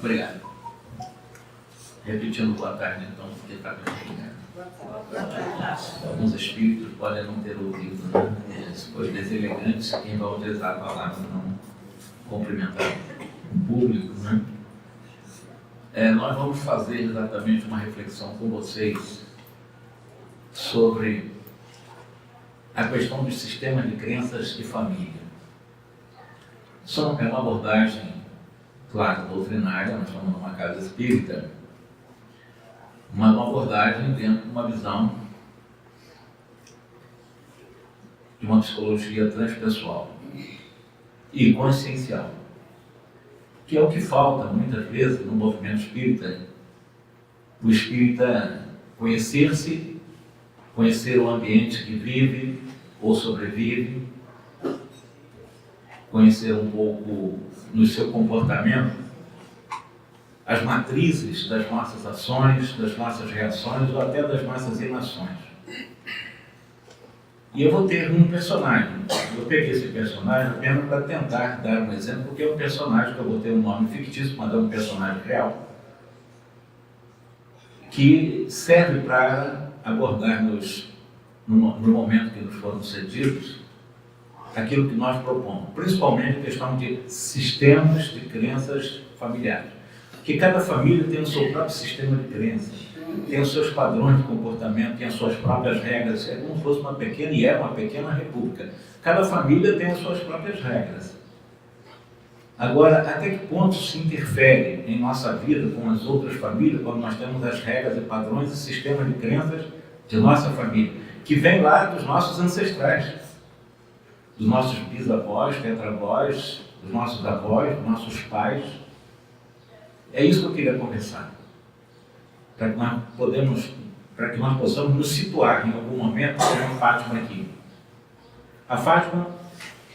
Obrigado. Repetindo boa tarde, então, porque está complicado. Alguns espíritos podem não ter ouvido, né? Se for deselegante, quem vai utilizar a palavra não cumprimentar o público, né? Nós vamos fazer exatamente uma reflexão com vocês sobre a questão dos sistemas de crenças e família. Isso é uma abordagem, claro, doutrinária, nós estamos numa casa espírita, mas uma abordagem dentro de uma visão de uma psicologia transpessoal e consciencial, que é o que falta muitas vezes no movimento espírita. O espírita conhecer-se, conhecer o ambiente que vive ou sobrevive, conhecer um pouco no seu comportamento as matrizes das nossas ações, das nossas reações ou até das nossas inações. E eu vou ter um personagem. Eu peguei esse personagem apenas para tentar dar um exemplo, porque é um personagem que eu botei um nome fictício, mas é um personagem real, que serve para abordar no momento que nos foram cedidos aquilo que nós propomos, principalmente a questão de sistemas de crenças familiares. Que cada família tem o seu próprio sistema de crenças, tem os seus padrões de comportamento, tem as suas próprias regras. É como se fosse uma pequena república. Cada família tem as suas próprias regras. Agora, até que ponto se interfere em nossa vida com as outras famílias, quando nós temos as regras e padrões e sistemas de crenças de nossa família, que vem lá dos nossos ancestrais, dos nossos bisavós, tetravós, dos nossos avós, dos nossos pais. É isso que eu queria conversar, para que nós possamos nos situar em algum momento com a Fátima aqui. A Fátima,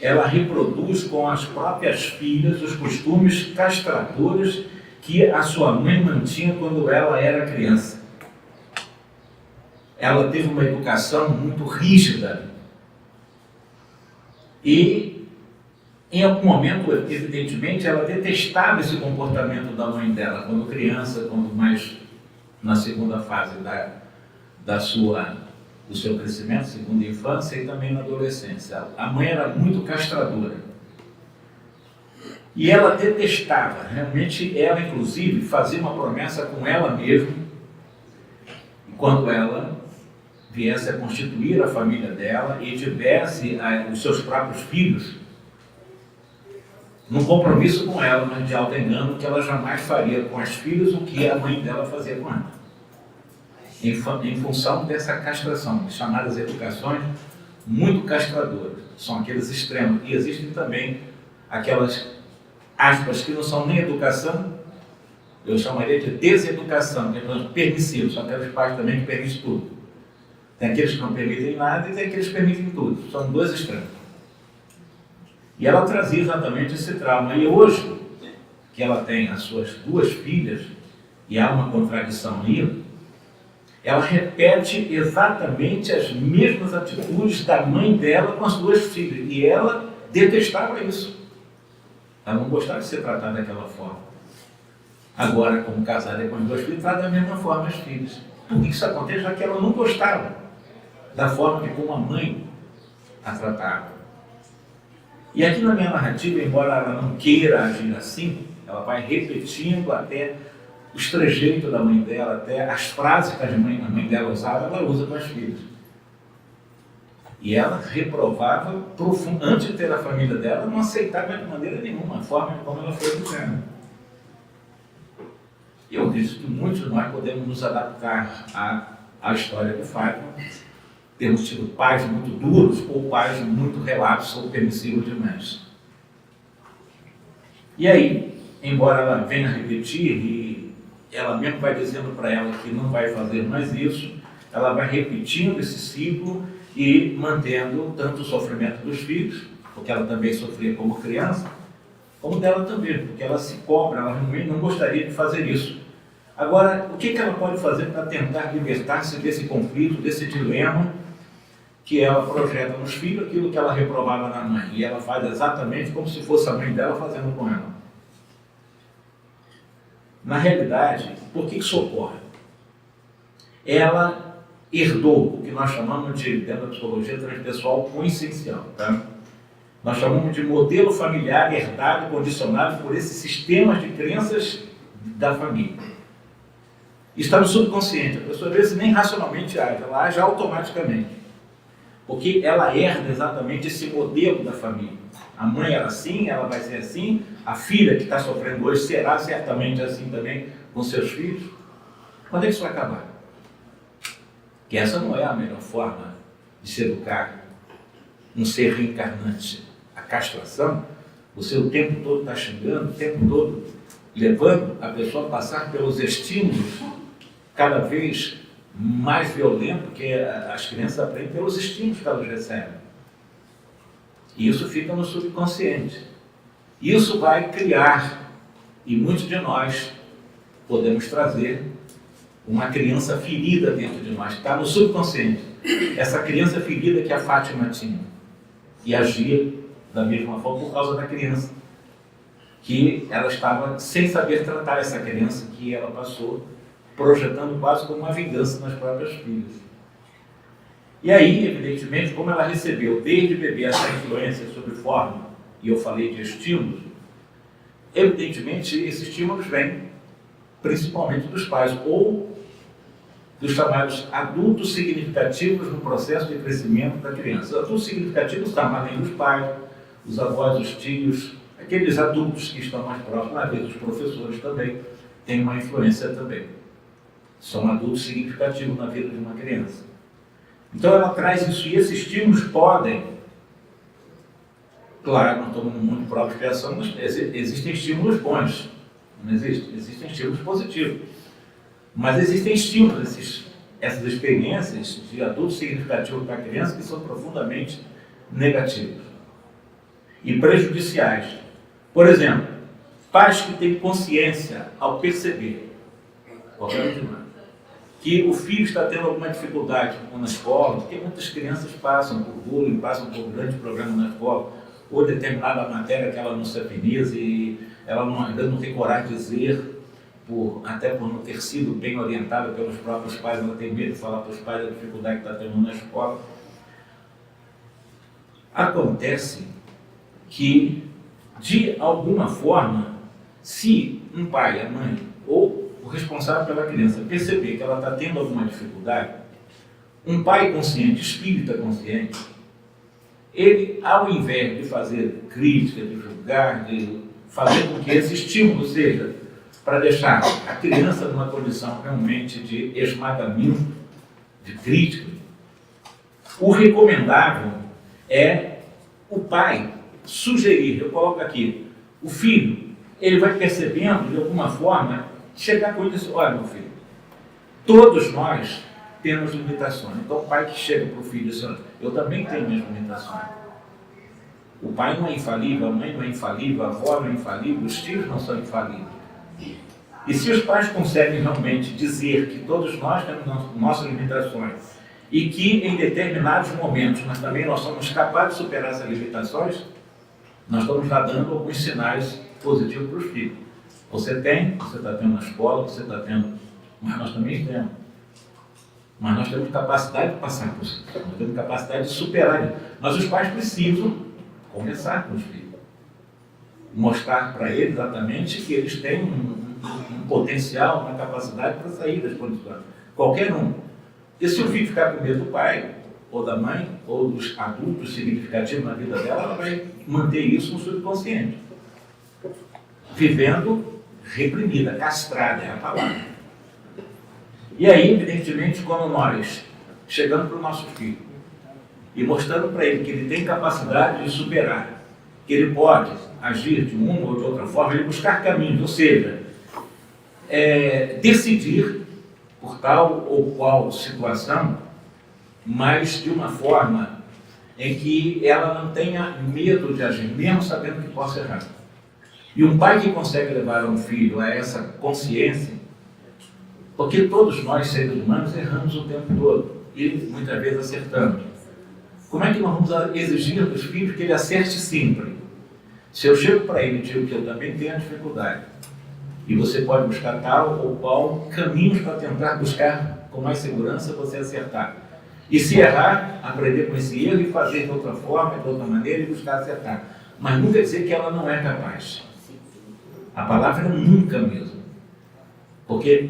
ela reproduz com as próprias filhas os costumes castradores que a sua mãe mantinha quando ela era criança. Ela teve uma educação muito rígida e, em algum momento, evidentemente, ela detestava esse comportamento da mãe dela, quando criança, quando mais na segunda fase do seu crescimento, segunda infância e também na adolescência. A mãe era muito castradora. E ela detestava, realmente, ela inclusive fazia uma promessa com ela mesma, quando ela viesse a constituir a família dela e tivesse os seus próprios filhos, num compromisso com ela, mas de auto-engano, que ela jamais faria com as filhas o que a mãe dela fazia com ela. Em função dessa castração, chamadas educações muito castradoras. São aqueles extremos. E existem também aquelas aspas que não são nem educação, eu chamaria de deseducação, que é permissivo. São aqueles pais também que permitem tudo. Tem aqueles que não permitem nada e tem aqueles que permitem tudo. São dois extremos. E ela trazia exatamente esse trauma. E hoje, que ela tem as suas duas filhas, e há uma contradição aí, ela repete exatamente as mesmas atitudes da mãe dela com as duas filhas. E ela detestava isso. Ela não gostava de ser tratada daquela forma. Agora, como casada com as duas filhas, trata da mesma forma as filhas. Por que isso acontece? Já que ela não gostava da forma que como a mãe a tratava. E aqui na minha narrativa, embora ela não queira agir assim, ela vai repetindo até os trejeitos da mãe dela, até as frases que a mãe dela usava, ela usa com as filhas. E ela reprovava profundo, antes de ter a família dela, não aceitava de maneira nenhuma a forma como ela foi educada. E eu acredito que muitos de nós podemos nos adaptar à história de Fátima. Temos tido pais muito duros ou pais muito relaxos ou permissivos demais. E aí, embora ela venha repetir, e ela mesmo vai dizendo para ela que não vai fazer mais isso, ela vai repetindo esse ciclo e mantendo tanto o sofrimento dos filhos, porque ela também sofria como criança, como dela também, porque ela se cobra, ela realmente não gostaria de fazer isso. Agora, o que ela pode fazer para tentar libertar-se desse conflito, desse dilema, que ela projeta nos filhos aquilo que ela reprovava na mãe, e ela faz exatamente como se fosse a mãe dela fazendo com ela. Na realidade, por que isso ocorre? Ela herdou o que nós chamamos de, dentro da psicologia transpessoal, coessencial. Tá? Nós chamamos de modelo familiar herdado, condicionado por esses sistemas de crenças da família. Está no subconsciente, a pessoa às vezes nem racionalmente age, ela age automaticamente. Porque ela herda exatamente esse modelo da família. A mãe era assim, ela vai ser assim, a filha que está sofrendo hoje será certamente assim também com seus filhos. Quando é que isso vai acabar? Que essa não é a melhor forma de se educar um ser reencarnante. A castração, você o tempo todo está xingando, o tempo todo levando a pessoa a passar pelos estímulos cada vez mais violentos, porque as crianças aprendem pelos estímulos que elas recebem. E isso fica no subconsciente. Isso vai criar, e muitos de nós podemos trazer uma criança ferida dentro de nós, que está no subconsciente. Essa criança ferida que a Fátima tinha. E agia da mesma forma por causa da criança. Que ela estava sem saber tratar essa criança que ela passou, projetando quase como uma vingança nas próprias filhas. E aí, evidentemente, como ela recebeu desde bebê essa influência sobre forma, e eu falei de estímulos, evidentemente esses estímulos vêm principalmente dos pais, ou dos chamados adultos significativos no processo de crescimento da criança. Os adultos significativos estão além dos pais, os avós, os tios, aqueles adultos que estão mais próximos, às vezes os professores também têm uma influência também. São adultos significativos na vida de uma criança. Então ela traz isso, e esses estímulos podem, claro, não estamos no mundo de prova e expiação, mas existem estímulos bons, não existe? Existem estímulos positivos. Mas existem estímulos, essas experiências de adulto significativo para a criança que são profundamente negativos e prejudiciais. Por exemplo, pais que têm consciência ao perceber, qualquer um de nós, que o filho está tendo alguma dificuldade na escola, porque muitas crianças passam por bullying, passam por grandes problemas na escola, ou determinada matéria que ela não se afiniza e ela ainda não tem coragem de dizer, até por não ter sido bem orientada pelos próprios pais, ela tem medo de falar para os pais da dificuldade que está tendo na escola. Acontece que, de alguma forma, se um pai, a mãe, ou o responsável pela criança perceber que ela está tendo alguma dificuldade, um pai consciente, espírita consciente, ele, ao invés de fazer crítica, de julgar, de fazer com que esse estímulo seja para deixar a criança numa condição realmente de esmagamento, de crítica, o recomendável é o pai sugerir, eu coloco aqui, o filho, ele vai percebendo de alguma forma, chegar com ele e dizer, olha meu filho, todos nós temos limitações. Então o pai que chega para o filho e diz, eu também tenho minhas limitações. O pai não é infalível, a mãe não é infalível, a avó não é infalível, os tios não são infalíveis. E se os pais conseguem realmente dizer que todos nós temos nossas limitações e que em determinados momentos nós somos capazes de superar essas limitações, nós estamos lá dando alguns sinais positivos para os filhos. Você está tendo na escola, você está tendo, mas nós também temos. Mas nós temos capacidade de passar por isso, nós temos capacidade de superar isso. Mas os pais precisam conversar com os filhos, mostrar para eles exatamente que eles têm um potencial, uma capacidade para sair das condições. Qualquer um. E se o filho ficar com medo do pai, ou da mãe, ou dos adultos significativos na vida dela, ela vai manter isso no subconsciente. Vivendo reprimida, castrada, é a palavra. E aí, evidentemente, quando nós chegamos para o nosso filho e mostrando para ele que ele tem capacidade de superar, que ele pode agir de uma ou de outra forma, ele buscar caminhos, ou seja, decidir por tal ou qual situação, mas de uma forma em que ela não tenha medo de agir, mesmo sabendo que possa errar. E um pai que consegue levar um filho a essa consciência, porque todos nós, seres humanos, erramos o tempo todo e muitas vezes acertamos. Como é que nós vamos exigir dos filhos que ele acerte sempre? Se eu chego para ele e digo que eu também tenho a dificuldade, E você pode buscar tal ou qual caminhos para tentar buscar com mais segurança você acertar. E se errar, aprender com esse erro e fazer de outra forma, de outra maneira e buscar acertar. Mas nunca dizer que ela não é capaz. A palavra é nunca mesmo.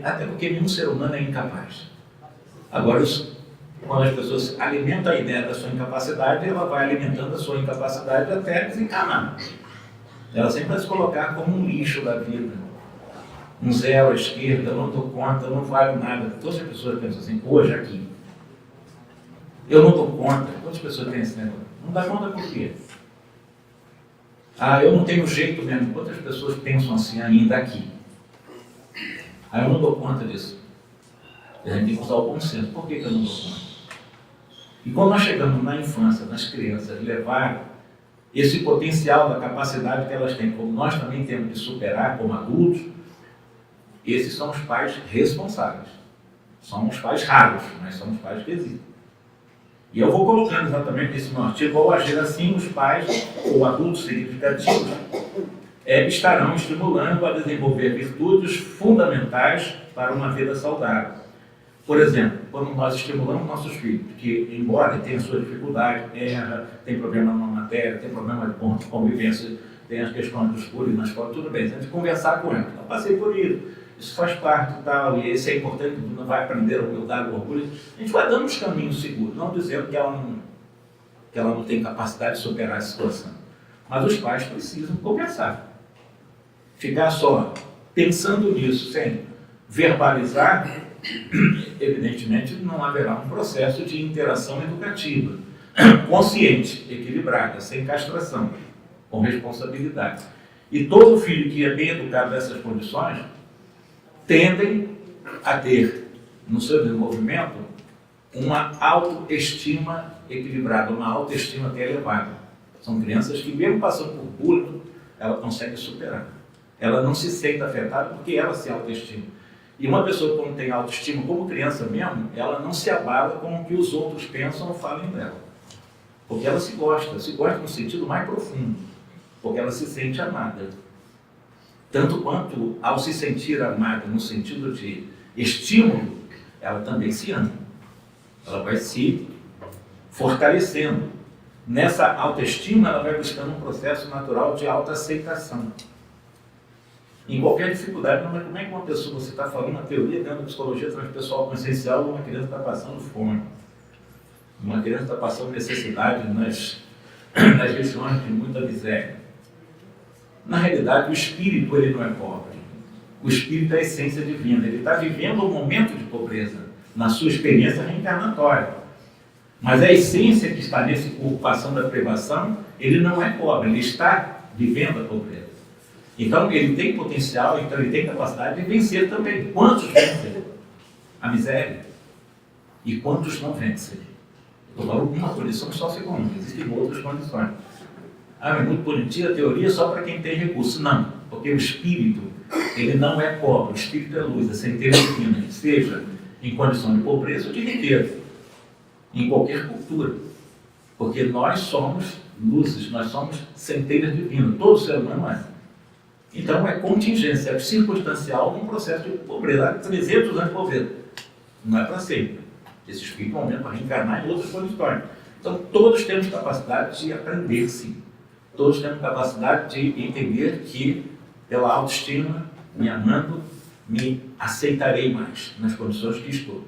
Até porque nenhum ser humano é incapaz. Agora, quando as pessoas alimentam a ideia da sua incapacidade, ela vai alimentando a sua incapacidade até desencarnar. Ela sempre vai se colocar como um lixo da vida. Um zero à esquerda, eu não dou conta, eu não valho nada. Todas as pessoas pensam assim, hoje aqui. Eu não dou conta. Quantas pessoas têm esse negócio? Não dá conta por quê? Eu não tenho jeito mesmo. Quantas pessoas pensam assim ainda aqui? Eu não dou conta disso. A gente tem que usar o bom senso. Por que eu não dou conta? E quando nós chegamos na infância, nas crianças, levar esse potencial da capacidade que elas têm, como nós também temos de superar como adultos, esses são os pais responsáveis. São os pais raros, mas são os pais que existem. E eu vou colocando exatamente nesse meu artigo, ao agir assim, os pais ou adultos significativos estarão estimulando a desenvolver virtudes fundamentais para uma vida saudável. Por exemplo, quando nós estimulamos nossos filhos, que embora tenham sua dificuldade, erra, tem problema numa matéria, tem problema de convivência, tem as questões dos bullying na escola, tudo bem, a gente conversar com ela. Eu passei por isso faz parte e tal, e isso é importante, não vai aprender a humildade, o orgulho. A gente vai dando os caminhos seguros, não dizendo que ela não tem capacidade de superar a situação. Mas os pais precisam conversar. Ficar só pensando nisso, sem verbalizar, evidentemente não haverá um processo de interação educativa, consciente, equilibrada, sem castração, com responsabilidade. E todo filho que é bem educado nessas condições tendem a ter, no seu desenvolvimento, uma autoestima equilibrada, uma autoestima até elevada. São crianças que, mesmo passando por bullying, ela consegue superar. Ela não se sente afetada porque ela se autoestima. E uma pessoa, quando tem autoestima, como criança mesmo, ela não se abala com o que os outros pensam ou falem dela. Porque ela se gosta no sentido mais profundo, porque ela se sente amada. Tanto quanto, ao se sentir amada no sentido de estímulo, ela também se ama. Ela vai se fortalecendo. Nessa autoestima, ela vai buscando um processo natural de autoaceitação. Em qualquer dificuldade, mas como é que uma pessoa, você está falando uma teoria dentro da psicologia transpessoal consciencial, uma criança está passando fome, uma criança está passando necessidade nas regiões de muita miséria. Na realidade, o espírito ele não é pobre. O espírito é a essência divina. Ele está vivendo um momento de pobreza na sua experiência reencarnatória. Mas a essência que está nesse corpo passando a privação, ele não é pobre, ele está vivendo a pobreza. Então, ele tem potencial, então ele tem capacidade de vencer também. Quantos vencem a miséria? E quantos não vencem? Estou falando uma condição socioeconômica, existem outras condições. É muito bonitinha a teoria só para quem tem recurso. Não, porque o espírito, ele não é pobre, o espírito é luz, é centelha divina, seja em condição de pobreza ou de riqueza, em qualquer cultura. Porque nós somos luzes, nós somos centelhas divinas, todo ser humano é. Então é contingência, é circunstancial num processo de pobreza. Há 300 anos de pobreza. Não é para sempre. Esse espírito é um momento para reencarnar em outras condições. Então todos temos capacidade de aprender, sim. Todos temos capacidade de entender que, pela autoestima, me amando, me aceitarei mais nas condições que estou.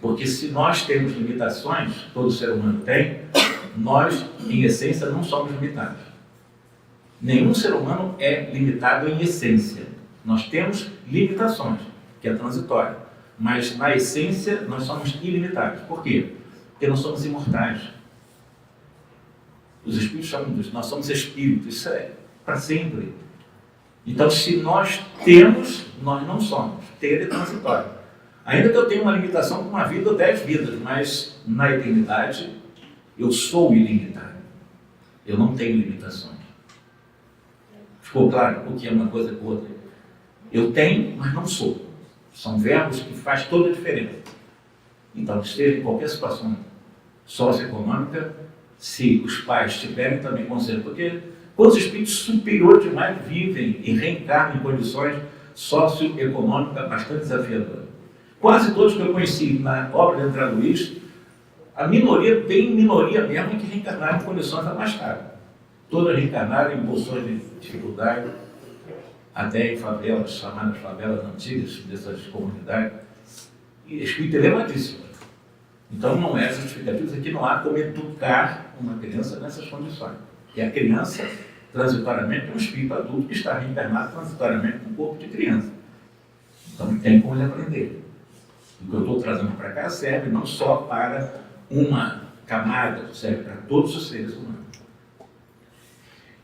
Porque se nós temos limitações, todo ser humano tem, nós, em essência, não somos limitados. Nenhum ser humano é limitado em essência. Nós temos limitações, que é transitória. Mas, na essência, nós somos ilimitados. Por quê? Porque nós somos imortais. Os espíritos chamam disso. Nós somos espíritos. Isso é para sempre. Então, se nós temos, nós não somos. Ter é transitório. Ainda que eu tenha uma limitação com uma vida ou 10 vidas, mas na eternidade eu sou ilimitado. Eu não tenho limitações. Ficou claro o que é uma coisa com outra? Eu tenho, mas não sou. São verbos que fazem toda a diferença. Então, esteja em qualquer situação socioeconômica, se os pais tiverem também conselho, porque Quantos espíritos superiores demais vivem e reencarnam em condições socioeconômicas bastante desafiadoras? Quase todos que eu conheci na obra de André Luiz, a minoria, bem minoria mesmo, que reencarnaram em condições abastadas. Todas reencarnaram em posições de dificuldade, até em favelas, chamadas favelas antigas dessas comunidades, e espírito elevadíssimo. Então não é justificativo, aqui não há como educar uma criança nessas condições. Porque a criança, transitoriamente, é um espírito adulto que está reencarnado transitoriamente com o corpo de criança. Então tem como ele aprender. O que eu estou trazendo para cá serve não só para uma camada, serve para todos os seres humanos.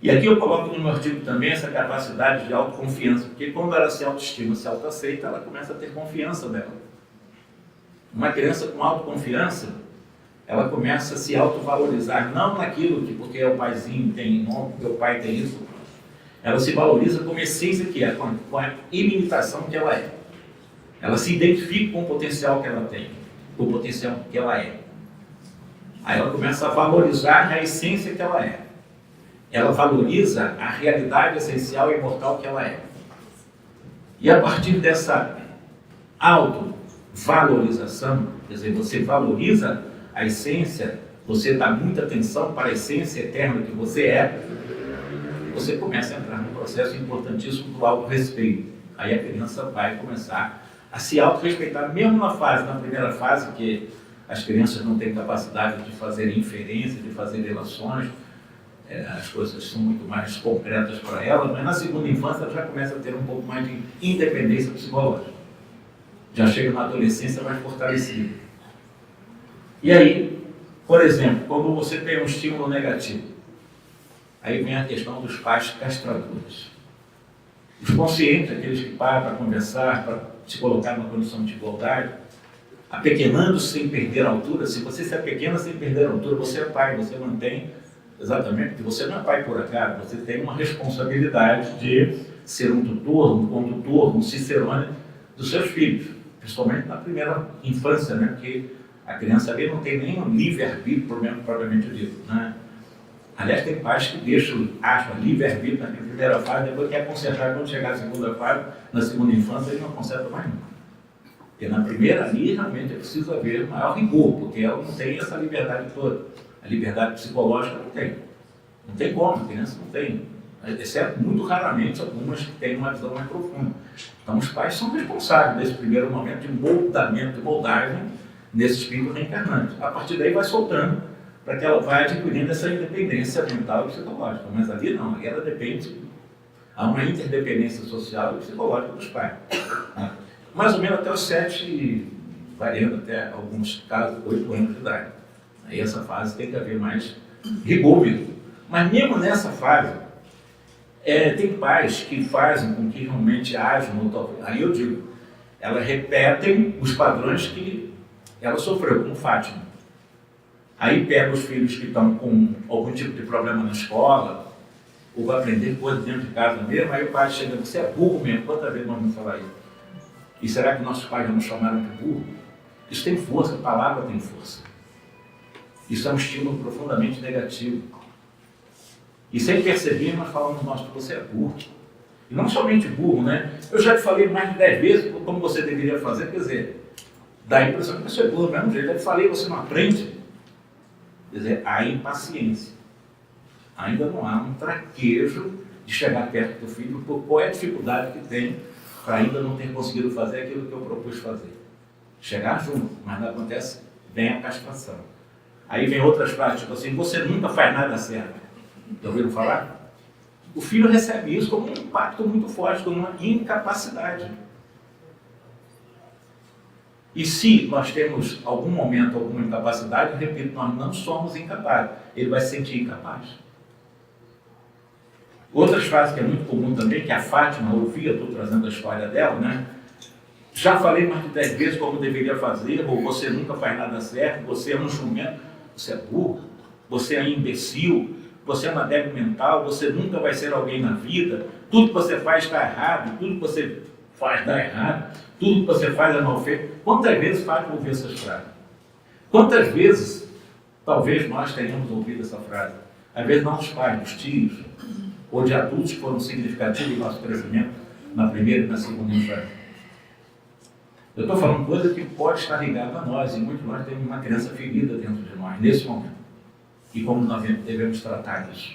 E aqui eu coloco no meu artigo também essa capacidade de autoconfiança, porque quando ela se autoestima, se autoaceita, ela começa a ter confiança dela. Uma criança com autoconfiança, ela começa a se autovalorizar, não naquilo que porque o paizinho tem, não porque o pai tem isso. Ela se valoriza como essência que é, com a imitação que ela é. Ela se identifica com o potencial que ela tem, com o potencial que ela é. Aí ela começa a valorizar a essência que ela é. Ela valoriza a realidade essencial e imortal que ela é. E a partir dessa autovalorização, quer dizer, você valoriza a essência, você dá muita atenção para a essência eterna que você é, você começa a entrar num processo importantíssimo do autorrespeito. Aí a criança vai começar a se autorrespeitar, mesmo na primeira fase, que as crianças não têm capacidade de fazer inferência, de fazer relações, as coisas são muito mais concretas para ela, mas na segunda infância ela já começa a ter um pouco mais de independência psicológica. Já chega na adolescência mais fortalecida. E aí, por exemplo, quando você tem um estímulo negativo, aí vem a questão dos pais castradores. Os conscientes, aqueles que param para conversar, para se colocar numa condição de igualdade, apequenando sem perder a altura. Se você se apequena sem perder a altura, você é pai, você mantém exatamente, porque você não é pai por acaso, você tem uma responsabilidade de ser um tutor, um condutor, um cicerone dos seus filhos, principalmente na primeira infância, né? Porque a criança ali não tem nem um livre-arbítrio, propriamente dito, né? Aliás, tem pais que deixam, livre-arbítrio na primeira fase, depois quer consertar quando chegar na segunda fase, na segunda infância, ele não conserta mais nunca. Porque na primeira ali, realmente, é preciso haver maior rigor, porque ela não tem essa liberdade toda. A liberdade psicológica não tem. Não tem como, a criança não tem. Exceto muito raramente algumas que têm uma visão mais profunda. Então os pais são responsáveis nesse primeiro momento de moldamento, de moldagem nesse espírito reencarnante. A partir daí vai soltando para que ela vá adquirindo essa independência mental e psicológica. Mas ali não, ali ela depende, há uma interdependência social e psicológica dos pais. Mais ou menos até os 7, variando até alguns casos, 8 anos de idade. Aí essa fase tem que haver mais rigor mesmo. Mas mesmo nessa fase, tem pais que fazem com que realmente haja aí eu digo, elas repetem os padrões que ela sofreu, como Fátima. Aí pega os filhos que estão com algum tipo de problema na escola, ou vai aprender coisas dentro de casa mesmo, aí o pai chega, você é burro mesmo, quantas vezes nós vamos falar isso? E será que nossos pais já nos chamaram de burro? Isso tem força, a palavra tem força. Isso é um estímulo profundamente negativo. E sem perceber, nós falamos, nossa, você é burro. E não somente burro, né? Eu já te falei mais de 10 vezes como você deveria fazer, quer dizer, dá a impressão que você é burro do mesmo jeito. Eu te falei, você não aprende. Quer dizer, há impaciência. Ainda não há um traquejo de chegar perto do filho, por qual é a dificuldade que tem para ainda não ter conseguido fazer aquilo que eu propus fazer. Chegar junto, mas não acontece, vem a castração. Aí vem outras frases, tipo assim, você nunca faz nada certo. Já ouviram falar? O filho recebe isso como um impacto muito forte, como uma incapacidade. E se nós temos algum momento, alguma incapacidade, eu repito, nós não somos incapazes. Ele vai se sentir incapaz. Outras frases que é muito comum também, que a Fátima ouvia, estou trazendo a história dela, né? Já falei mais de 10 vezes como deveria fazer, ou você nunca faz nada certo, você é um jumento, você é burro, você é imbecil, você é uma débil mental, você nunca vai ser alguém na vida, tudo que você faz está errado, tudo que você faz dá errado, tudo que você faz é mal feito. Quantas vezes Fátima ouviu essas frases? Quantas vezes, talvez nós tenhamos ouvido essa frase? às vezes não dos pais, dos tios, ou de adultos que foram significativos no nosso crescimento na primeira e na segunda infância. Eu estou falando coisa que pode estar ligada a nós, e muitos de nós temos uma criança ferida dentro de nós, nesse momento. E como nós devemos tratar isso?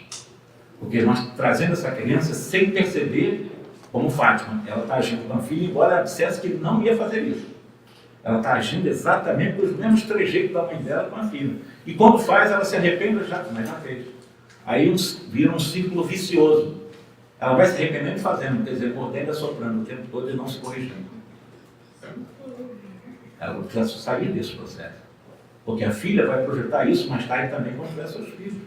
Porque nós trazendo essa criança sem perceber, como Fátima, ela está agindo com a filha, embora ela dissesse que não ia fazer isso. Ela está agindo exatamente com os mesmos trejeitos da mãe dela com a filha. E quando faz, ela se arrepende, mas já fez. Aí vira um círculo vicioso. Ela vai se arrependendo e fazendo, quer dizer, mordendo e assoprando o tempo todo e não se corrigindo. Ela precisa sair desse processo. Porque a filha vai projetar isso mais tarde também quando tiver seus filhos.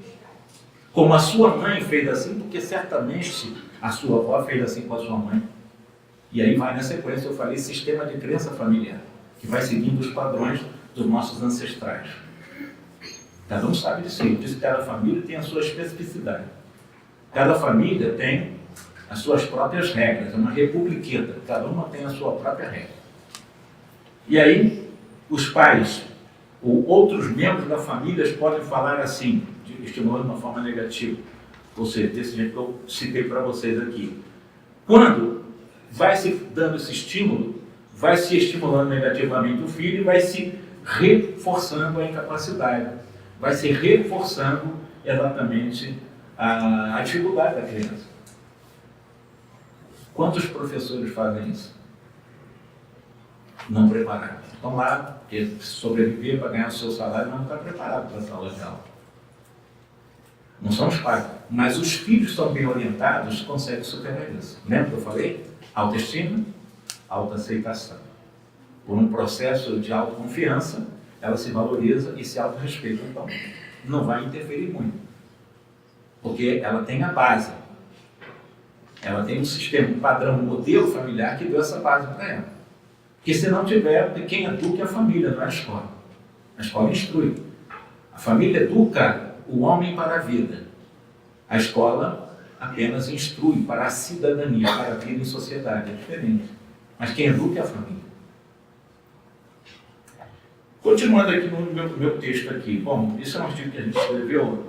Como a sua mãe fez assim, porque certamente a sua avó fez assim com a sua mãe. E aí vai na sequência, eu falei, sistema de crença familiar, que vai seguindo os padrões dos nossos ancestrais. Cada um sabe disso. Eu disse que cada família tem a sua especificidade. Cada família tem as suas próprias regras, é uma republiqueta. Cada uma tem a sua própria regra. E aí, os pais ou outros membros da família podem falar assim, estimulando de uma forma negativa. Ou seja, desse jeito que eu citei para vocês aqui. Quando vai se dando esse estímulo, vai se estimulando negativamente o filho e vai se reforçando a incapacidade. Vai se reforçando exatamente a dificuldade da criança. Quantos professores fazem isso? Não preparados. Estão lá, porque sobreviver para ganhar o seu salário não está preparado para a sala de aula. Não são os pais. Mas os filhos são bem orientados, conseguem superar isso. Lembra que eu falei? Autoestima, autoaceitação. Por um processo de autoconfiança, ela se valoriza e se autorrespeita. Então, não vai interferir muito. Porque ela tem a base. Ela tem um sistema, um padrão, um modelo familiar que deu essa base para ela. Porque se não tiver, quem educa é a família, não é a escola. A escola instrui. A família educa o homem para a vida. A escola apenas instrui para a cidadania, para a vida em sociedade. É diferente. Mas quem educa é a família. Continuando aqui no meu texto aqui. Bom, isso é um artigo que a gente escreveu.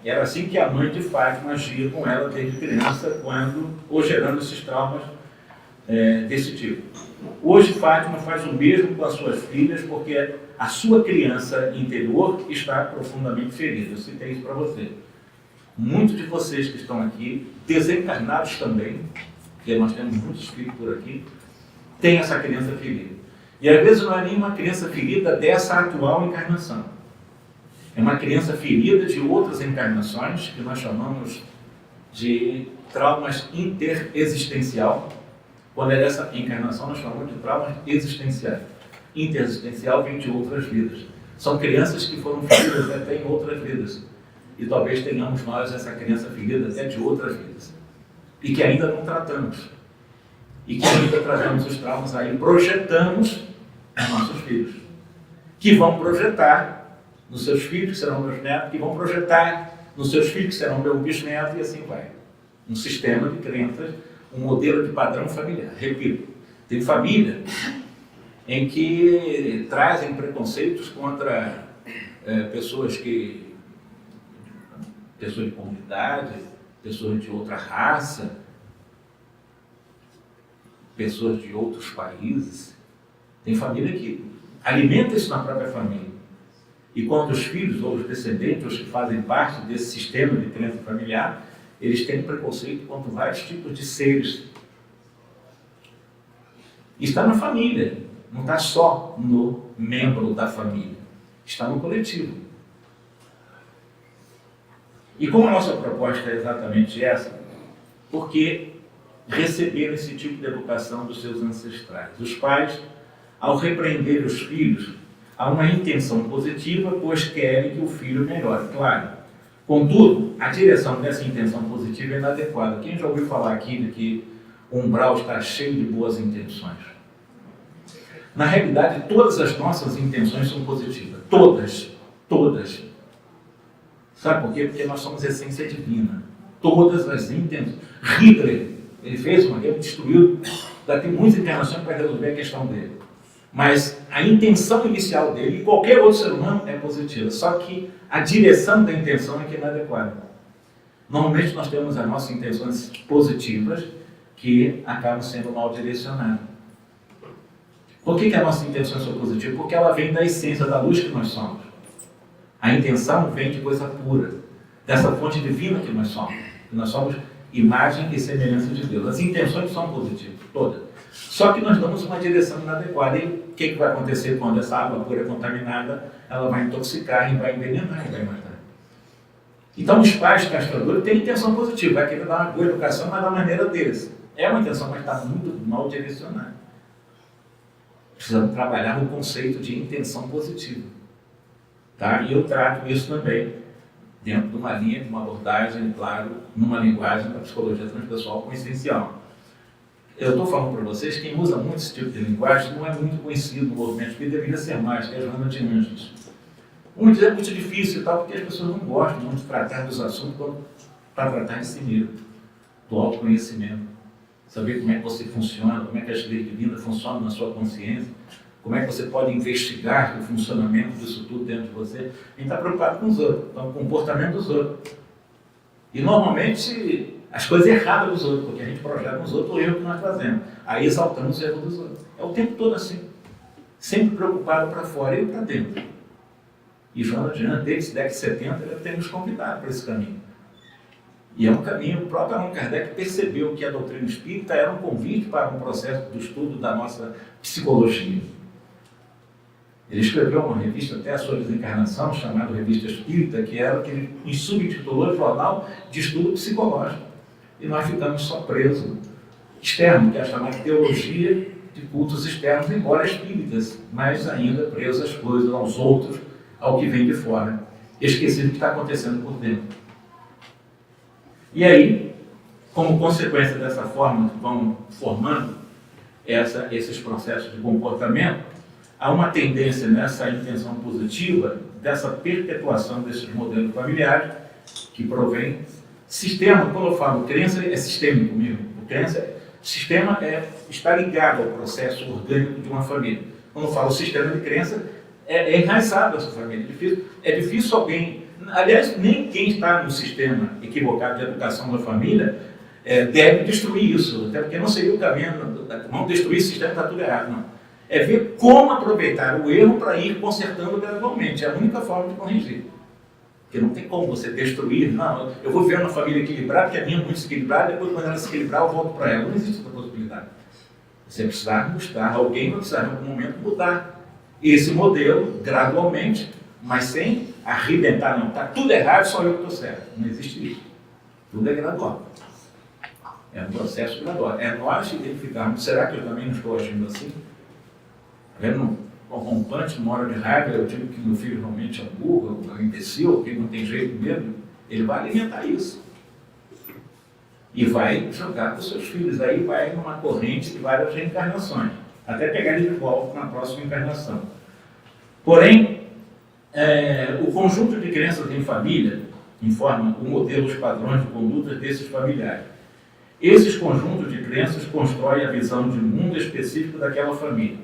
Era assim que a mãe de Fátima agia com ela desde criança, ou gerando esses traumas desse tipo. Hoje Fátima faz o mesmo com as suas filhas, porque a sua criança interior está profundamente ferida. Eu citei isso para você. Muitos de vocês que estão aqui, desencarnados também, porque nós temos muitos filhos por aqui, têm essa criança ferida. E às vezes não é nenhuma criança ferida dessa atual encarnação. É uma criança ferida de outras encarnações, que nós chamamos de traumas interexistencial. Quando é dessa encarnação, nós chamamos de traumas existenciais. Interexistencial vem de outras vidas. São crianças que foram feridas até em outras vidas. E talvez tenhamos nós essa criança ferida até de outras vidas. E que ainda não tratamos. E que ainda trazemos os traumas aí, projetamos nos nossos filhos. Que vão projetar nos seus filhos, que serão meus netos, que vão projetar nos seus filhos, que serão meu bisneto, e assim vai. Um sistema de crenças, um modelo de padrão familiar. Repito, tem família em que trazem preconceitos contra pessoas de comunidade, pessoas de outra raça, pessoas de outros países. Tem família que alimenta isso na própria família. E quando os filhos ou os descendentes, os que fazem parte desse sistema de crença familiar, eles têm preconceito contra vários tipos de seres. Está na família, não está só no membro da família, está no coletivo. E como a nossa proposta é exatamente essa, porque receberam esse tipo de educação dos seus ancestrais. Os pais, ao repreender os filhos, há uma intenção positiva, pois querem que o filho melhore, claro. Contudo, a direção dessa intenção positiva é inadequada. Quem já ouviu falar aqui de que o umbral está cheio de boas intenções? Na realidade, todas as nossas intenções são positivas. Todas. Todas. Sabe por quê? Porque nós somos essência divina. Todas as intenções. Hitler, ele destruiu, ainda tem muitas encarnações para resolver a questão dele. Mas a intenção inicial dele, e qualquer outro ser humano, é positiva. Só que a direção da intenção é que não é adequada. Normalmente nós temos as nossas intenções positivas que acabam sendo mal direcionadas. Por que a nossa intenção é positiva? Porque ela vem da essência da luz que nós somos. A intenção vem de coisa pura, dessa fonte divina que nós somos. Nós somos imagem e semelhança de Deus. As intenções são positivas, todas. Só que nós damos uma direção inadequada. E o que vai acontecer quando essa água pura é contaminada? Ela vai intoxicar e vai envenenar e vai matar. Então os pais castradores têm intenção positiva, vai querer dar uma boa educação, mas da maneira deles. É uma intenção, mas está muito mal direcionada. Precisamos trabalhar no conceito de intenção positiva. Tá? E eu trato isso também dentro de uma linha, de uma abordagem, claro, numa linguagem da psicologia transpessoal como essencial. Eu estou falando para vocês, quem usa muito esse tipo de linguagem não é muito conhecido no movimento espírita, deveria ser mais, que é a Joana de Anjos. Muitos é muito difícil e tal, porque as pessoas não gostam muito de tratar dos assuntos para tratar em si mesmo, do autoconhecimento. Saber como é que você funciona, como é que as leis divinas funcionam na sua consciência, como é que você pode investigar o funcionamento disso tudo dentro de você. A gente está preocupado com os outros, com o comportamento dos outros. E normalmente as coisas erradas dos outros, porque a gente projeta nos outros o erro que nós fazemos. Aí exaltamos o erro dos outros. É o tempo todo assim. Sempre preocupado para fora e para dentro. E Joana de Anjos, desde a década de 70, ele tem nos convidado para esse caminho. E é um caminho, o próprio Allan Kardec percebeu que a doutrina espírita era um convite para um processo do estudo da nossa psicologia. Ele escreveu uma revista até a sua desencarnação, chamada Revista Espírita, que era o que ele subtitulou Jornal de Estudo Psicológico. E nós ficamos só presos externo, que é a chamada teologia de cultos externos, embora espíritas, mas ainda presos às coisas, aos outros, ao que vem de fora, esquecido do que está acontecendo por dentro. E aí, como consequência dessa forma que vão formando esses processos de comportamento, há uma tendência nessa intenção positiva, dessa perpetuação desses modelos familiares, que provém sistema. Quando eu falo crença, é sistêmico mesmo. Sistema está ligado ao processo orgânico de uma família. Quando eu falo sistema de crença, é enraizado essa família. É difícil alguém... Aliás, nem quem está no sistema equivocado de educação da família deve destruir isso, até porque não seria o caminho. Vamos destruir esse sistema, está tudo errado, não. É ver como aproveitar o erro para ir consertando gradualmente. É a única forma de corrigir. Porque não tem como você destruir. Não, eu vou ver uma família equilibrada, porque a minha é muito desequilibrada, depois quando ela se equilibrar, eu volto para ela. Não existe essa possibilidade. Você precisa buscar, alguém vai precisar em algum momento mudar esse modelo gradualmente, mas sem arrebentar, não. Está tudo errado, só eu que estou certo. Não existe isso. Tudo é gradual. É um processo gradual. É nós identificarmos, será que eu também não estou agindo assim? Vendo um rompante, uma hora de raiva, eu digo que meu filho realmente é burro, é um imbecil, que não tem jeito mesmo, ele vai alimentar isso. E vai jogar para os seus filhos. Aí vai numa corrente de várias reencarnações, até pegar ele de volta na próxima encarnação. Porém, o conjunto de crenças em família informa o modelo, os padrões de conduta desses familiares. Esses conjuntos de crenças constroem a visão de mundo específico daquela família.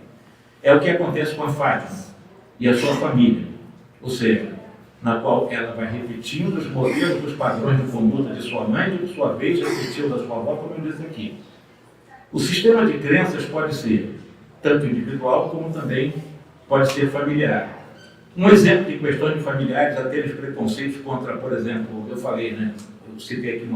É o que acontece com a Fátima e a sua família, ou seja, na qual ela vai repetindo os modelos dos padrões de conduta de sua mãe e, por sua vez, repetiu da sua avó, como eu disse aqui. O sistema de crenças pode ser tanto individual como também pode ser familiar. Um exemplo de questões de familiares a terem preconceitos contra, por exemplo, eu falei, né? Eu citei aqui,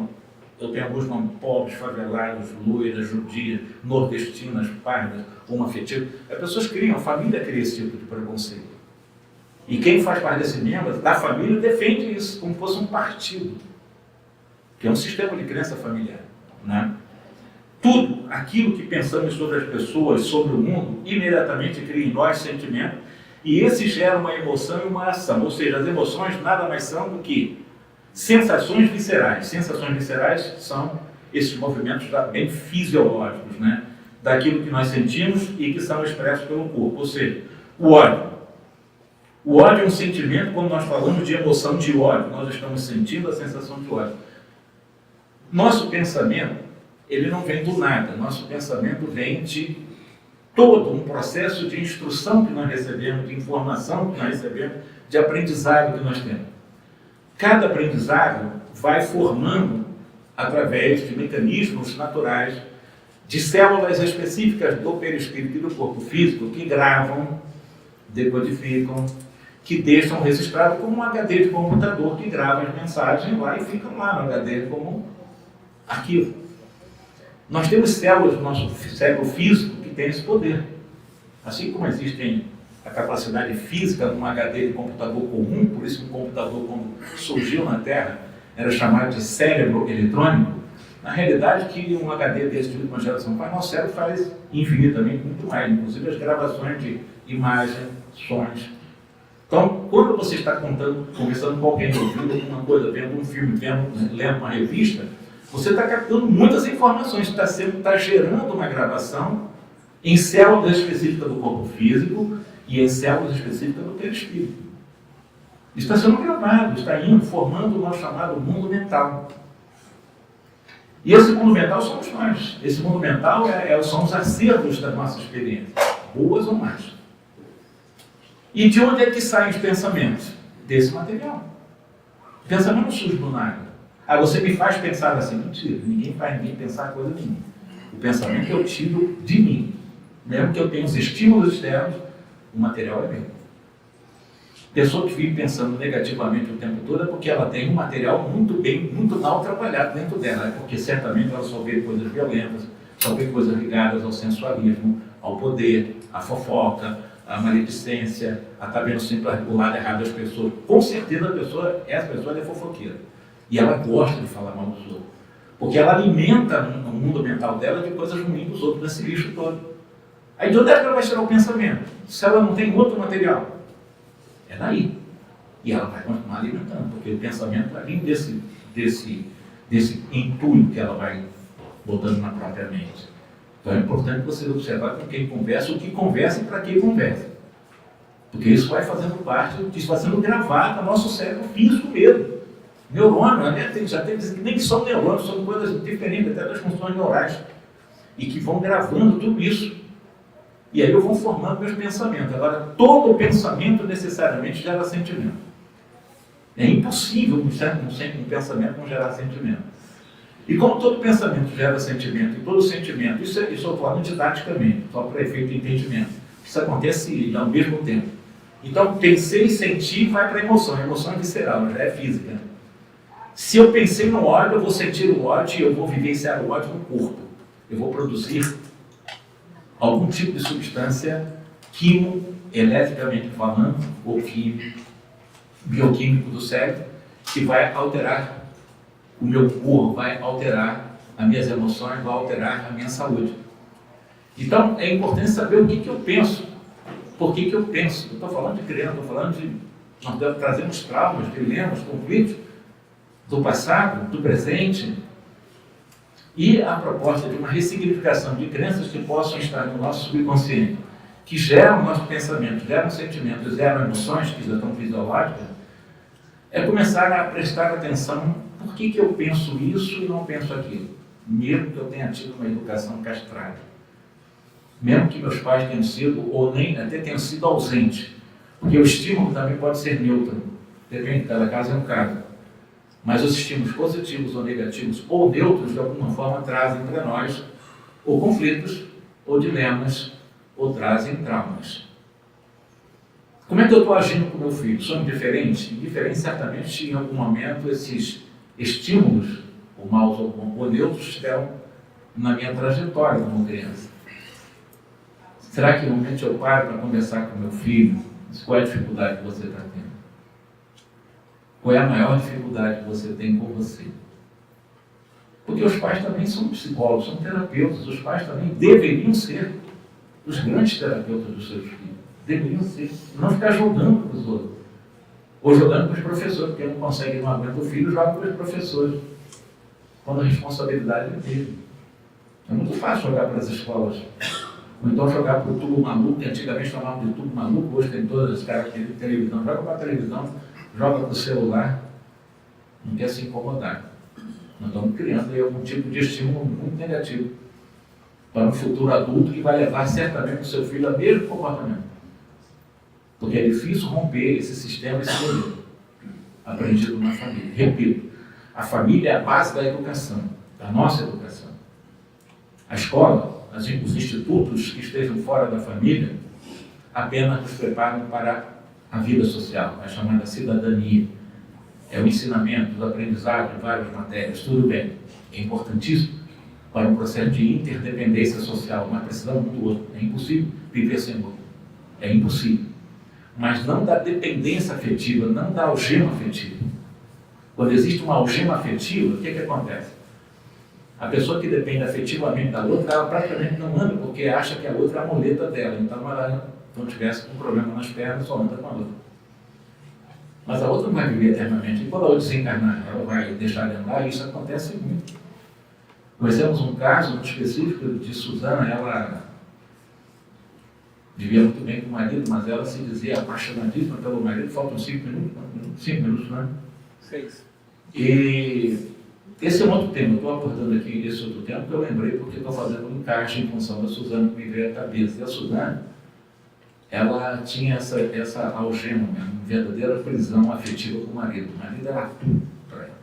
eu tenho alguns nomes: pobres, favelados, loiras, judias, nordestinas, pardas, homoafetivas. As pessoas criam, a família cria esse tipo de preconceito. E quem faz parte desse membro da família defende isso como se fosse um partido, que é um sistema de crença familiar, né? Tudo aquilo que pensamos sobre as pessoas, sobre o mundo, imediatamente cria em nós sentimento, e esse gera uma emoção e uma ação. Ou seja, as emoções nada mais são do que sensações viscerais. Sensações viscerais são esses movimentos bem fisiológicos, né? Daquilo que nós sentimos e que são expressos pelo corpo. Ou seja, o ódio. O ódio é um sentimento, quando nós falamos de emoção de ódio, nós estamos sentindo a sensação de ódio. Nosso pensamento, ele não vem do nada. Nosso pensamento vem de todo um processo de instrução que nós recebemos, de informação que nós recebemos, de aprendizado que nós temos. Cada aprendizado vai formando, através de mecanismos naturais, de células específicas do perispírito e do corpo físico, que gravam, decodificam, que deixam registrado como um HD de computador, que grava as mensagens lá e ficam lá no HD como arquivo. Nós temos células do nosso cérebro físico que têm esse poder. Assim como existem a capacidade física de um HD de computador comum, por isso que um computador, quando surgiu na Terra, era chamado de cérebro eletrônico. Na realidade, que um HD desse de última geração faz, nosso cérebro faz infinitamente muito mais, inclusive as gravações de imagem, sons. Então, quando você está conversando com alguém, ouvindo alguma coisa, vendo um filme, lendo uma revista, você está captando muitas informações, está gerando uma gravação em células específicas do corpo físico e em células específicas do perispírito. Isso está sendo gravado, está indo, formando o nosso chamado mundo mental. E esse mundo mental somos nós. Esse mundo mental são os acertos da nossa experiência, boas ou más. E de onde é que saem os pensamentos? Desse material. O pensamento não surge do nada. Ah, você me faz pensar assim. Mentira, ninguém faz ninguém pensar coisa nenhuma. O pensamento eu tiro de mim. Mesmo que eu tenha os estímulos externos, o material é meu. Pessoa que vive pensando negativamente o tempo todo é porque ela tem um material muito mal trabalhado dentro dela. É porque certamente ela só vê coisas violentas, só vê coisas ligadas ao sensualismo, ao poder, à fofoca, à maledicência, a estar vendo sempre o lado errado das pessoas. Com certeza essa pessoa é fofoqueira. E ela gosta de falar mal dos outros. Porque ela alimenta no mundo mental dela de coisas ruins dos outros, nesse lixo todo. Aí de onde é que ela vai tirar o pensamento? Se ela não tem outro material? É daí. E ela vai continuar alimentando, porque o pensamento vai vir desse entulho que ela vai botando na própria mente. Então é importante você observar com quem conversa, o que conversa e para quem conversa. Porque isso vai fazendo parte, isso vai sendo gravado no nosso cérebro físico mesmo. Neurônio, já tem nem que são neurônios, são coisas diferentes até das funções neurais. E que vão gravando tudo isso. E aí eu vou formando meus pensamentos. Agora, todo pensamento necessariamente gera sentimento. É impossível um pensamento não gerar sentimento. E como todo pensamento gera sentimento, e todo sentimento, isso eu estou falando didaticamente, só para efeito de entendimento. Isso acontece ao mesmo tempo. Então, pensei e senti, vai para a emoção. A emoção é visceral, já é física. Se eu pensei no ódio, eu vou sentir o ódio e eu vou vivenciar o ódio no corpo. Eu vou produzir algum tipo de substância químico-eletricamente falando, ou bioquímico do cérebro, que vai alterar o meu corpo, vai alterar as minhas emoções, vai alterar a minha saúde. Então, é importante saber o que eu penso. Por que eu penso? Eu estou falando de criança, estou falando de... Nós trazemos traumas, dilemas, conflitos do passado, do presente, e a proposta de uma ressignificação de crenças que possam estar no nosso subconsciente, que geram o nosso pensamento, geram sentimentos, geram emoções que já estão fisiológicas, é começar a prestar atenção por que eu penso isso e não penso aquilo, mesmo que eu tenha tido uma educação castrada, mesmo que meus pais tenham sido, ou nem até tenham sido ausentes, porque o estímulo também pode ser neutro, depende, cada caso é um caso. Mas os estímulos positivos ou negativos ou neutros, de alguma forma, trazem para nós ou conflitos, ou dilemas, ou trazem traumas. Como é que eu estou agindo com meu filho? Somos diferentes? Indiferente, certamente, em algum momento, esses estímulos, ou maus ou neutros, estiveram na minha trajetória como criança. Será que realmente eu paro para conversar com meu filho? Qual é a dificuldade que você está tendo? Qual é a maior dificuldade que você tem com você? Porque os pais também são psicólogos, são terapeutas. Os pais também deveriam ser os grandes terapeutas dos seus filhos. Deveriam ser. Não ficar jogando para os outros. Ou jogando para os professores, porque não consegue, não aguenta o filho, joga para os professores. Quando a responsabilidade é dele. É muito fácil jogar para as escolas. Ou então jogar para o tubo maluco, que antigamente chamavam de tubo maluco, hoje tem todas as características de televisão. Joga para a televisão, joga para o celular, não quer se incomodar. Nós estamos criando aí algum tipo de estímulo muito negativo. para um futuro adulto que vai levar certamente o seu filho ao mesmo comportamento. Porque é difícil romper esse sistema, esse modelo aprendido na família. Repito, a família é a base da educação, da nossa educação. A escola, os institutos que estejam fora da família, apenas nos preparam para a vida social, a chamada cidadania. É o ensinamento, o aprendizado de várias matérias, tudo bem, é importantíssimo para um processo de interdependência social, mas precisamos um do outro. É impossível viver sem o outro. É impossível. Mas não da dependência afetiva, não da algema afetiva. Quando existe uma algema afetiva, o que acontece? A pessoa que depende afetivamente da outra, ela praticamente não anda, porque acha que a outra é a muleta dela. Então, ela não tivesse um problema nas pernas, só anda com a outra. Mas a outra não vai viver eternamente. E quando a outra desencarnar, ela vai deixar de andar, e isso acontece muito. Conhecemos um caso específico de Suzana. Ela vivia muito bem com o marido, mas ela se dizia apaixonadíssima pelo marido. Faltam 5 minutos, 5 minutos, não é? 6. E esse é um outro tema. Eu estou abordando aqui esse outro tema, porque eu lembrei, porque estou fazendo um encaixe em função da Suzana que me veio à cabeça. E a Suzana, ela tinha essa algema, uma verdadeira prisão afetiva com o marido. O marido era tudo para ela.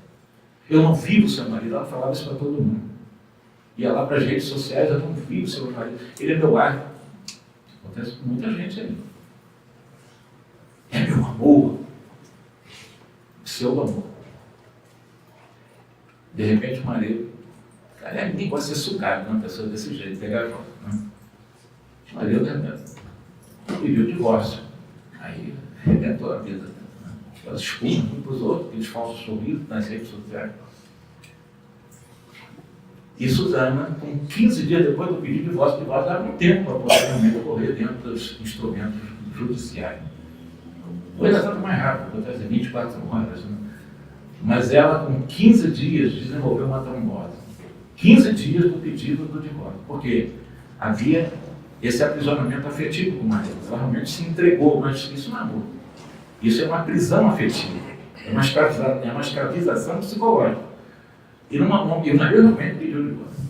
Eu não vivo seu marido, ela falava isso para todo mundo. Ia lá para as redes sociais, eu não vivo seu marido. Ele é meu ar. Acontece com muita gente aí. É meu amor. Seu amor. De repente o marido, cara, ninguém pode ser sugado com uma pessoa desse jeito, pegar a volta, né? O marido pediu divórcio. Aí arrebentou a vida. Né? Elas expulsam uns para os outros, aqueles falsos sorrisos nas redes sociais. E Suzana, com 15 dias depois do pedido de divórcio, dava um tempo para poder realmente ocorrer dentro dos instrumentos judiciais. Coisa tanto mais rápida, acontece 24 horas. Né? Mas ela, com 15 dias, desenvolveu uma trombose. 15 dias do pedido do divórcio. Por quê? Havia esse aprisionamento afetivo com o marido. Ela realmente se entregou, mas isso não é amor. Isso é uma prisão afetiva. É uma escravização psicológica. E o marido realmente pediu divórcio.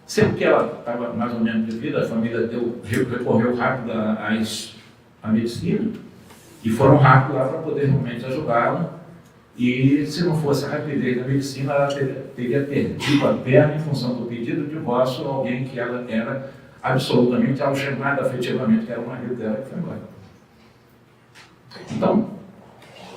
Sempre que ela estava mais ou menos de vida, a família recorreu rápido à medicina e foram rápido lá para poder realmente ajudá-la. E se não fosse a rapidez da medicina, ela teria perdido a perna em função do pedido de divórcio a alguém que ela era absolutamente algemada afetivamente, que era o marido dela, que foi embora. Então,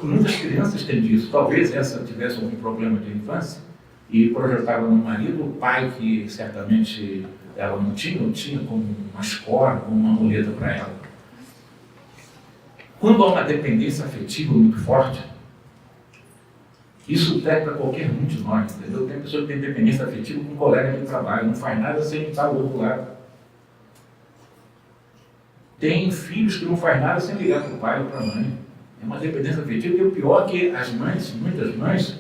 muitas crianças têm disso. Talvez essa tivesse algum problema de infância e projetava no marido o pai que certamente ela não tinha como uma escola, como uma muleta para ela. Quando há uma dependência afetiva muito forte, isso serve para qualquer um de nós, entendeu? Tem pessoa que tem dependência afetiva com um colega de trabalho, não faz nada sem estar do outro lado. Tem filhos que não faz nada sem ligar para o pai ou para a mãe. É uma dependência afetiva, e o pior é que as mães, muitas mães,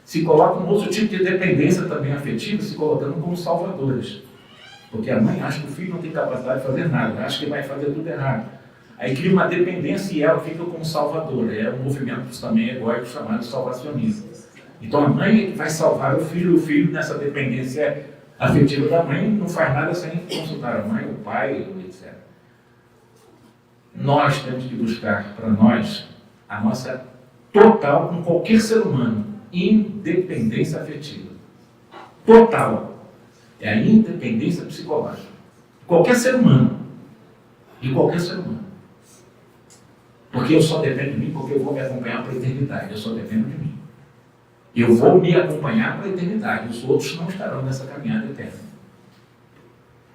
se colocam um outro tipo de dependência também afetiva, se colocando como salvadores. Porque a mãe acha que o filho não tem capacidade de fazer nada, acha que vai fazer tudo errado. Aí cria uma dependência e ela fica como salvadora. É um movimento também egóico chamado salvacionismo. Então a mãe vai salvar o filho nessa dependência afetiva da mãe, não faz nada sem consultar a mãe, o pai, etc. Nós temos que buscar para nós a nossa total, com qualquer ser humano, independência afetiva. Total. É a independência psicológica. Qualquer ser humano. De qualquer ser humano. Porque eu só dependo de mim, porque eu vou me acompanhar para a eternidade. Eu só dependo de mim. Eu vou me acompanhar para a eternidade. Os outros não estarão nessa caminhada eterna.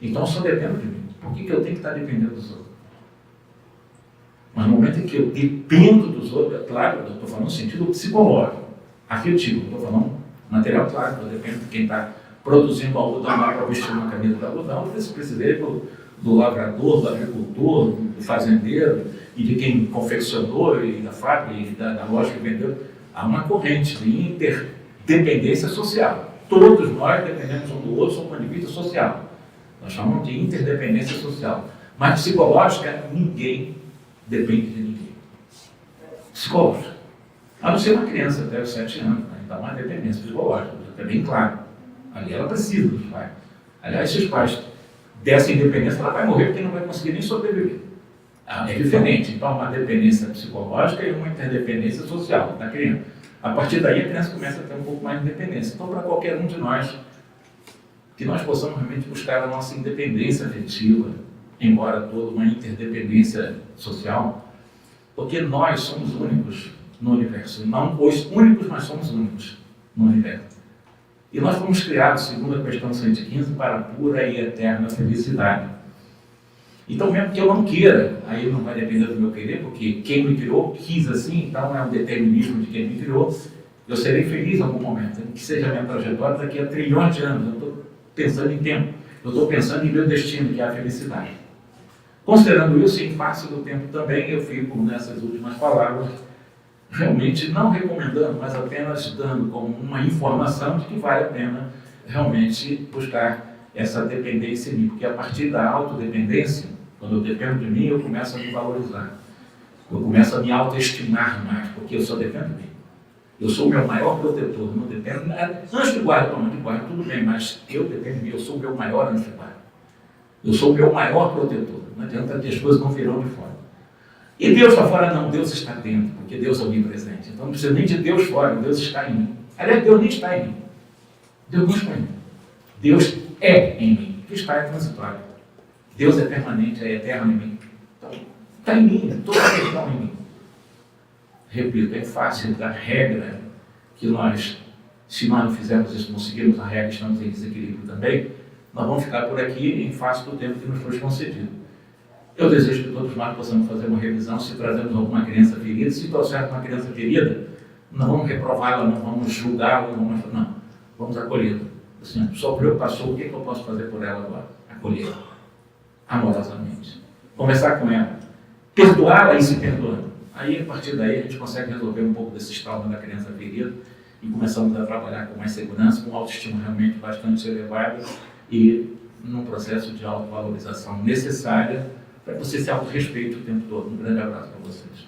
Então eu só dependo de mim. Por que eu tenho que estar dependendo dos outros? Mas no momento em que eu dependo dos outros, é claro, eu estou falando no sentido psicológico, afetivo, não estou falando material, claro, eu dependo de quem está produzindo algodão para vestir uma camisa de algodão, eu precisei do lavrador, do agricultor, do fazendeiro, e de quem confeccionou, e da fábrica, e da loja que vendeu. Há uma corrente de interdependência social. Todos nós dependemos um do outro, sob o ponto de vista social. Nós chamamos de interdependência social. Mas psicológica, ninguém depende de ninguém. Psicológica. A não ser uma criança até os 7 anos, né? Então, uma dependência psicológica, é bem claro. Ali ela precisa dos pais. Aliás, se os pais dessem independência, ela vai morrer porque não vai conseguir nem sobreviver. É diferente. Então, uma dependência psicológica e uma interdependência social da criança. A partir daí, a criança começa a ter um pouco mais de independência. Então, para qualquer um de nós, que nós possamos realmente buscar a nossa independência afetiva, embora toda uma interdependência social, porque nós somos únicos no universo. Não os únicos, mas somos únicos no universo. E nós fomos criados, segundo a questão 115, para a pura e eterna felicidade. Então, mesmo que eu não queira, aí não vai depender do meu querer, porque quem me criou quis assim, então é um determinismo de quem me criou, eu serei feliz em algum momento, que seja a minha trajetória daqui a trilhões de anos. Eu estou pensando em tempo, eu estou pensando em meu destino, que é a felicidade. Considerando isso, em face do tempo também, eu fico nessas últimas palavras, realmente não recomendando, mas apenas dando como uma informação de que vale a pena realmente buscar essa dependência em mim, porque a partir da autodependência, quando eu dependo de mim, eu começo a me valorizar, eu começo a me autoestimar mais, porque eu só dependo de mim. Eu sou o meu maior protetor, não dependo. Anjo de guarda, tudo bem, mas eu dependo de mim, eu sou o meu maior anjo de guarda. Eu sou o meu maior protetor. Não adianta que as coisas não virão de fora. E Deus está fora? Não, Deus está dentro, porque Deus é onipresente. Então não precisa nem de Deus fora, Deus está em mim. Aliás, Deus nem está em mim. Deus não está em mim. Deus é em mim, que está é transitório. Deus é permanente, é eterno em mim. Então, está em mim, toda a questão em mim. Repito, é fácil da regra que nós, se nós não fizermos isso, não seguirmos a regra, estamos em desequilíbrio também, nós vamos ficar por aqui em face do tempo que nos foi concedido. Eu desejo que todos nós possamos fazer uma revisão, se trazemos alguma criança ferida, se trouxermos uma criança ferida, não vamos reprová-la, não vamos julgá-la, não, vamos acolhê-la. Assim, sofreu, passou, o que eu posso fazer por ela agora? Acolhê-la, amorosamente. Conversar com ela, perdoá-la e se perdoando. Aí, a partir daí, a gente consegue resolver um pouco desses traumas da criança ferida e começamos a trabalhar com mais segurança, com autoestima realmente bastante elevada e num processo de autovalorização necessária para você se autorrespeite o tempo todo. Um grande abraço para vocês.